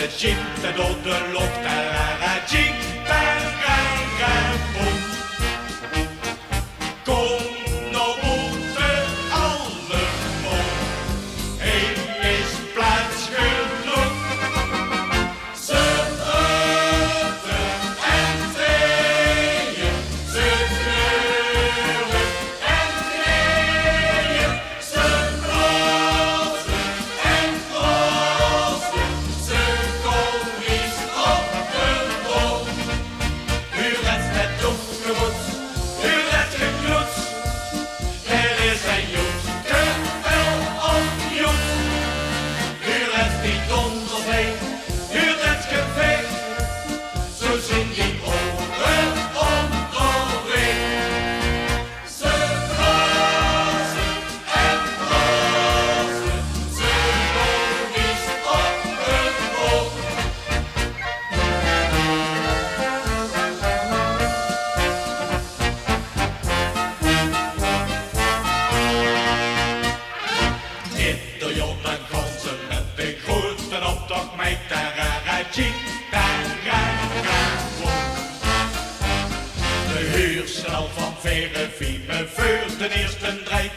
de jeep en door de lucht. Jeep, boom. Kom nou boete allemaal. Hij is plaats genoeg. Ze drukken en draaien. Ze kleuren en draaien. Ze blazen en blazen. Ze komen eens op de boom. U redt het opgewoed. U redt gekloed. Er is een jood. Wel op jood. U redt niet onderweg. U redt gevecht. Zo zien die oren onderweg. Ze blazen en blazen. Ze komen eens op hun boom. De jongen ganzen met de grote optocht met tararaji, tararaboom. De huursnel van Verenvie me voor de eerste draai,